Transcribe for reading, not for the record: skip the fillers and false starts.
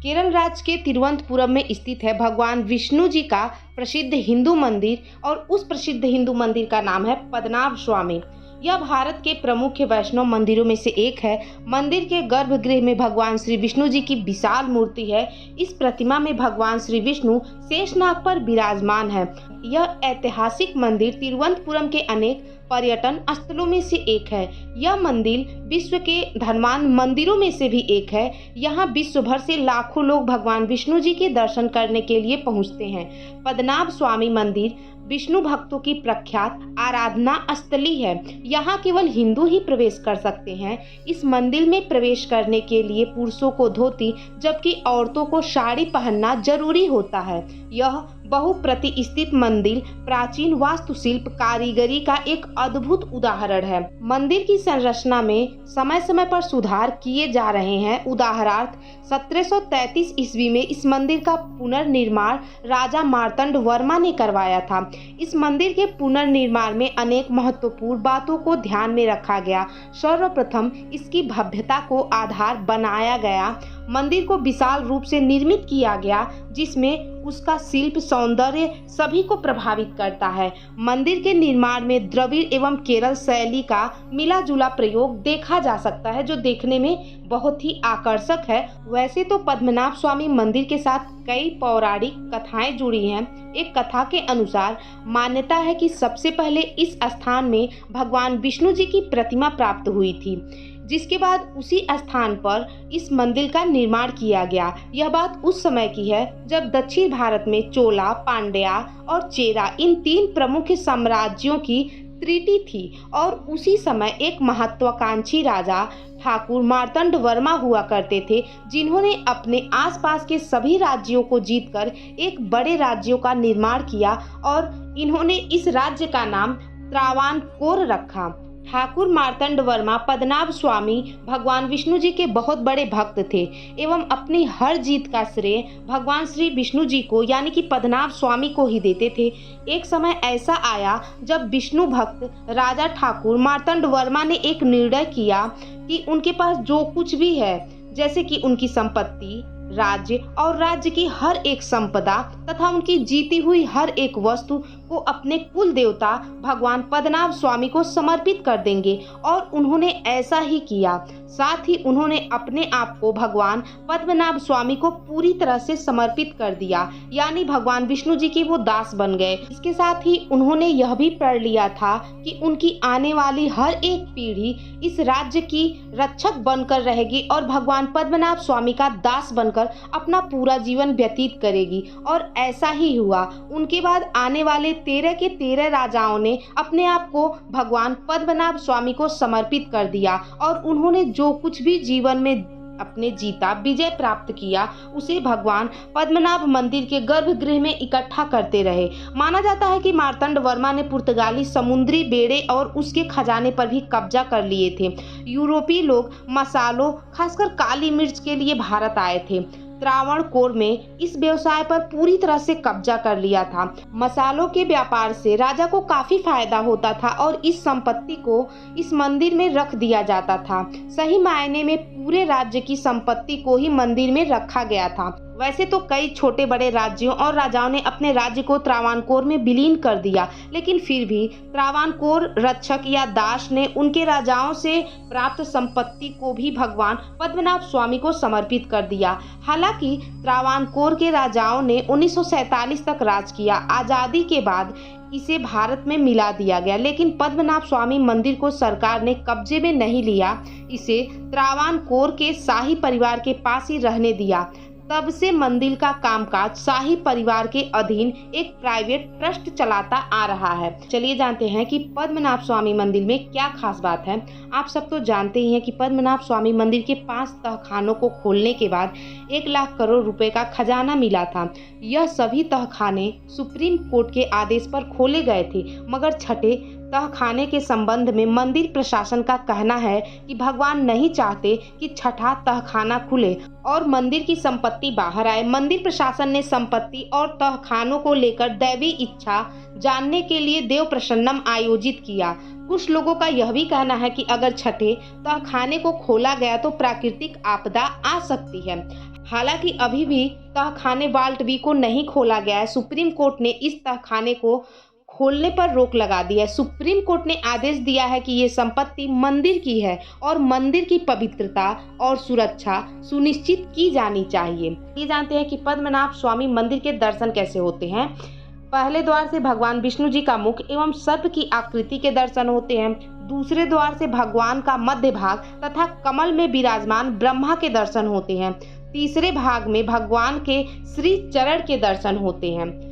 केरल राज्य के तिरुवनंतपुरम में स्थित है भगवान विष्णु जी का प्रसिद्ध हिंदू मंदिर और उस प्रसिद्ध हिंदू मंदिर का नाम है पद्मनाभ स्वामी। यह भारत के प्रमुख वैष्णव मंदिरों में से एक है। मंदिर के गर्भगृह में भगवान श्री विष्णु जी की विशाल मूर्ति है। इस प्रतिमा में भगवान श्री विष्णु शेषनाग पर विराजमान है। यह ऐतिहासिक मंदिर तिरुवनंतपुरम के अनेक पर्यटन स्थलों में से एक है। यह मंदिर विश्व के धर्मांध मंदिरों में से भी एक है। यहाँ विश्व भर से लाखों लोग भगवान विष्णु जी के दर्शन करने के लिए पहुँचते हैं। पद्मनाभ स्वामी मंदिर विष्णु भक्तों की प्रख्यात आराधना स्थली है। यहाँ केवल हिंदू ही प्रवेश कर सकते हैं। इस मंदिर में प्रवेश करने के लिए पुरुषों को धोती जबकि औरतों को साड़ी पहनना जरूरी होता है। यह बहुप्रतिष्ठित मंदिर प्राचीन वास्तुशिल्प कारीगरी का एक अद्भुत उदाहरण है। मंदिर की संरचना में समय समय पर सुधार किए जा रहे हैं। उदाहरणार्थ 1733 ईस्वी में इस मंदिर का पुनर्निर्माण राजा मार्तंड वर्मा ने करवाया था। इस मंदिर के पुनर्निर्माण में अनेक महत्वपूर्ण बातों को ध्यान में रखा गया। सर्वप्रथम इसकी भव्यता को आधार बनाया गया। मंदिर को विशाल रूप से निर्मित किया गया जिसमें उसका शिल्प सौंदर्य सभी को प्रभावित करता है। मंदिर के निर्माण में द्रविड़ एवं केरल शैली का मिला जुला प्रयोग देखा जा सकता है जो देखने में बहुत ही आकर्षक है। वैसे तो पद्मनाभ स्वामी मंदिर के साथ कई पौराणिक कथाएं जुड़ी हैं। एक कथा के अनुसार मान्यता है कि सबसे पहले इस स्थान में भगवान विष्णु जी की प्रतिमा प्राप्त हुई थी, जिसके बाद उसी स्थान पर इस मंदिर का निर्माण किया गया। यह बात उस समय की है जब दक्षिण भारत में चोला, पांड्या और चेरा इन तीन प्रमुख साम्राज्यों की त्रिटी थी और उसी समय एक महत्वाकांक्षी राजा ठाकुर मार्तंड वर्मा हुआ करते थे जिन्होंने अपने आसपास के सभी राज्यों को जीतकर एक बड़े राज्यों का निर्माण किया और इन्होंने इस राज्य का नाम त्रावणकोर रखा। ठाकुर मार्तंड वर्मा पद्मनाभ स्वामी भगवान विष्णु जी के बहुत बड़े भक्त थे एवं अपनी हर जीत का श्रेय भगवान श्री विष्णु जी को यानी कि पद्मनाभ स्वामी को ही देते थे। एक समय ऐसा आया जब विष्णु भक्त राजा ठाकुर मार्तंड वर्मा ने एक निर्णय किया कि उनके पास जो कुछ भी है, जैसे कि उनकी संपत्ति, राज्य और राज्य की हर एक संपदा तथा उनकी जीती हुई हर एक वस्तु को अपने कुल देवता भगवान पद्मनाभ स्वामी को समर्पित कर देंगे और उन्होंने ऐसा ही किया। साथ ही उन्होंने अपने आप को भगवान पद्मनाभ स्वामी को पूरी तरह से समर्पित कर दिया, यानी भगवान विष्णु जी के वो दास बन गए। इसके साथ ही उन्होंने यह भी प्रण लिया था कि उनकी आने वाली हर एक पीढ़ी इस राज्य की रक्षक बनकर रहेगी और भगवान पद्मनाभ स्वामी का दास बनकर अपना पूरा जीवन व्यतीत करेगी। और ऐसा ही हुआ। उनके बाद आने वाले 13 के 13 राजाओं ने अपने आप को भगवान पद्मनाभ स्वामी को समर्पित कर दिया और उन्होंने जो कुछ भी जीवन में अपने जीता, विजय प्राप्त किया, उसे भगवान पद्मनाभ मंदिर के गर्भगृह में इकट्ठा करते रहे। माना जाता है कि मार्तंड वर्मा ने पुर्तगाली समुद्री बेड़े और उसके खजाने पर भी कब्जा कर लिए थे। यूरोपीय लोग मसालों, खासकर काली मिर्च के लिए भारत आए थे। त्रावणकोर में इस व्यवसाय पर पूरी तरह से कब्जा कर लिया था। मसालों के व्यापार से राजा को काफी फायदा होता था और इस संपत्ति को इस मंदिर में रख दिया जाता था। सही मायने में पूरे राज्य की संपत्ति को ही मंदिर में रखा गया था। वैसे तो कई छोटे बड़े राज्यों और राजाओं ने अपने राज्य को त्रावणकोर में विलीन कर दिया, लेकिन फिर भी त्रावणकोर रक्षक या दास ने उनके राजाओं से प्राप्त संपत्ति को भी भगवान पद्मनाभ स्वामी को समर्पित कर दिया। हालांकि त्रावणकोर के राजाओं ने 1947 तक राज किया। आजादी के बाद इसे भारत में मिला दिया गया, लेकिन पद्मनाभ स्वामी मंदिर को सरकार ने कब्जे में नहीं लिया। इसे त्रावणकोर के शाही परिवार के पास ही रहने दिया। तब से मंदिर का कामकाज शाही परिवार के अधीन एक प्राइवेट ट्रस्ट चलाता आ रहा है। चलिए जानते हैं कि पद्मनाभ स्वामी मंदिर में क्या खास बात है। आप सब तो जानते ही हैं कि पद्मनाभ स्वामी मंदिर के 5 तहखानों को खोलने के बाद 1 लाख करोड़ रुपए का खजाना मिला था। यह सभी तहखाने सुप्रीम कोर्ट के आदेश पर खोले गए थे, मगर छठे तहखाने के संबंध में मंदिर प्रशासन का कहना है कि भगवान नहीं चाहते कि छठा तहखाना खुले और मंदिर की संपत्ति बाहर आए। मंदिर प्रशासन ने संपत्ति और तहखानों को लेकर दैवी इच्छा जानने के लिए देव प्रसन्नम आयोजित किया। कुछ लोगों का यह भी कहना है कि अगर छठे तहखाने को खोला गया तो प्राकृतिक आपदा आ सकती है। हालांकि अभी भी तहखाने वाल्ट बी को नहीं खोला गया है। सुप्रीम कोर्ट ने इस तहखाने को खोलने पर रोक लगा दी है। सुप्रीम कोर्ट ने आदेश दिया है कि ये संपत्ति मंदिर की है और मंदिर की पवित्रता और सुरक्षा सुनिश्चित की जानी चाहिए। ये जानते हैं कि पद्मनाभ स्वामी मंदिर के दर्शन कैसे होते हैं। पहले द्वार से भगवान विष्णु जी का मुख एवं सर्प की आकृति के दर्शन होते हैं। दूसरे द्वार से भगवान का मध्य भाग तथा कमल में विराजमान ब्रह्मा के दर्शन होते हैं। तीसरे भाग में भगवान के श्री चरण के दर्शन होते हैं।